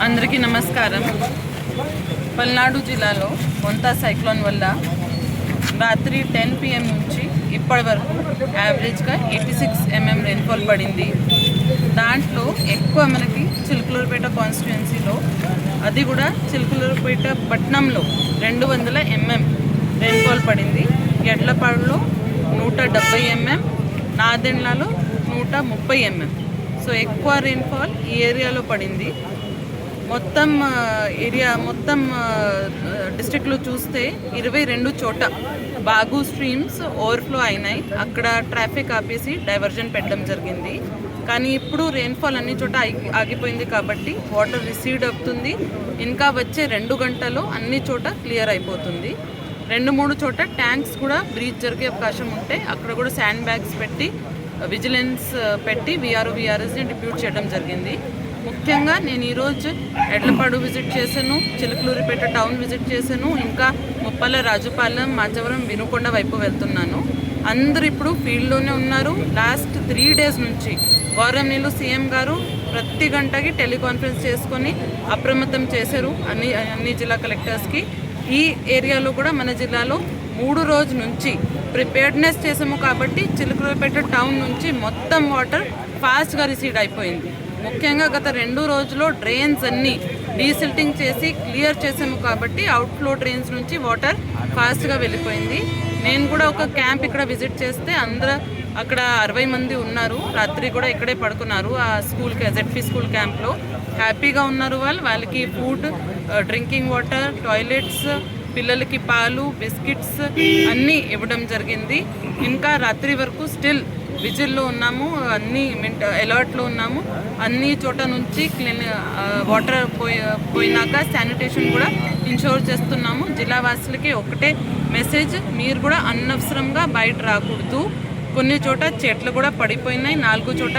అందరికీ నమస్కారం. పల్నాడు జిల్లాలో మొంతా సైక్లోన్ వల్ల రాత్రి 10 PM నుంచి ఇప్పటి వరకు యావరేజ్గా 86 mm రెయిన్ఫాల్ పడింది. దాంట్లో ఎక్కువ మనకి చిలుకలూరుపేట కాన్స్టిట్యుయెన్సీలో, అది కూడా చిలుకలూరుపేట పట్టణంలో 200 mm రెయిన్ఫాల్ పడింది. ఎడ్లపాడులో 170 mm, నాదెండ్లలో 130 mm. సో ఎక్కువ రెయిన్ఫాల్ ఈ ఏరియాలో పడింది. మొత్తం డిస్ట్రిక్ట్లో చూస్తే 22 చోట బాగు స్ట్రీమ్స్ ఓవర్ఫ్లో అయినాయి. అక్కడ ట్రాఫిక్ ఆపేసి డైవర్జన్ పెట్టడం జరిగింది. కానీ ఇప్పుడు రెయిన్ఫాల్ అన్ని చోట ఆగిపోయింది కాబట్టి వాటర్ రిసీడ్ అవుతుంది. ఇంకా వచ్చే 2 గంటల్లో అన్ని చోట క్లియర్ అయిపోతుంది. 2-3 చోట ట్యాంక్స్ కూడా బ్రీచ్ జరిగే అవకాశం ఉంటే అక్కడ కూడా శాండ్ బ్యాగ్స్ పెట్టి విజిలెన్స్ పెట్టి VROSని డిప్యూట్ చేయడం జరిగింది. ముఖ్యంగా నేను ఈరోజు ఎడ్లపాడు విజిట్ చేశాను, చిలుకలూరిపేట టౌన్ విజిట్ చేశాను, ఇంకా ముప్పల, రాజుపాలెం, మాచవరం, వినుకొండ వైపు వెళ్తున్నాను. అందరు ఇప్పుడు ఫీల్డ్లోనే ఉన్నారు. లాస్ట్ 3 days నుంచి గౌరవనీయులు CM గారు ప్రతి గంటకి టెలికాన్ఫరెన్స్ చేసుకొని అప్రమత్తం చేశారు అన్ని జిల్లా కలెక్టర్స్కి. ఈ ఏరియాలో కూడా మన జిల్లాలో 3 రోజుల నుంచి ప్రిపేర్డ్నెస్ చేసాము కాబట్టి చిలుకలూరిపేట టౌన్ నుంచి మొత్తం వాటర్ ఫాస్ట్గా రిసీడ్ అయిపోయింది. ముఖ్యంగా గత 2 రోజుల్లో డ్రైన్స్ అన్నీ డీసిల్టింగ్ చేసి క్లియర్ చేసాము కాబట్టి అవుట్ఫ్లో డ్రైన్స్ నుంచి వాటర్ ఫాస్ట్గా వెళ్ళిపోయింది. నేను కూడా ఒక క్యాంప్ ఇక్కడ విజిట్ చేస్తే అందరూ అక్కడ 60 మంది ఉన్నారు. రాత్రి కూడా ఇక్కడే పడుకున్నారు. ఆ స్కూల్కి ZP స్కూల్ క్యాంప్లో హ్యాపీగా ఉన్నారు. వాళ్ళకి ఫుడ్, డ్రింకింగ్ వాటర్, టాయిలెట్స్, పిల్లలకి పాలు, బిస్కెట్స్ అన్నీ ఇవ్వడం జరిగింది. ఇంకా రాత్రి వరకు స్టిల్ విజిల్లో ఉన్నాము, అన్ని అలర్ట్లో ఉన్నాము. అన్ని చోట నుంచి వాటర్ పోయినాక శానిటేషన్ కూడా ఇన్షూర్ చేస్తున్నాము. జిల్లా వాసులకి ఒకటే మెసేజ్, మీరు కూడా అనవసరంగా బయట రాకూడదు. కొన్ని చోట చెట్లు కూడా పడిపోయినాయి. 4 చోట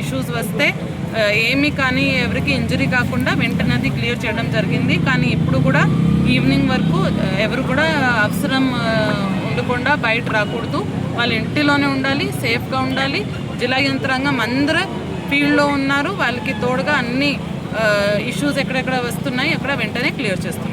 ఇష్యూస్ వస్తే ఏమీ కానీ ఎవరికి ఇంజరీ కాకుండా వెంటనే అది క్లియర్ చేయడం జరిగింది. కానీ ఇప్పుడు కూడా ఈవినింగ్ వరకు ఎవరు కూడా అవసరం ఉండకుండా బయట రాకూడదు. వాళ్ళ ఇంటిలోనే ఉండాలి, సేఫ్గా ఉండాలి. జిల్లా యంత్రాంగం అందరూ ఫీల్డ్లో ఉన్నారు. వాళ్ళకి తోడుగా అన్ని ఇష్యూస్ ఎక్కడెక్కడ వస్తున్నాయి అక్కడ వెంటనే క్లియర్ చేస్తున్నారు.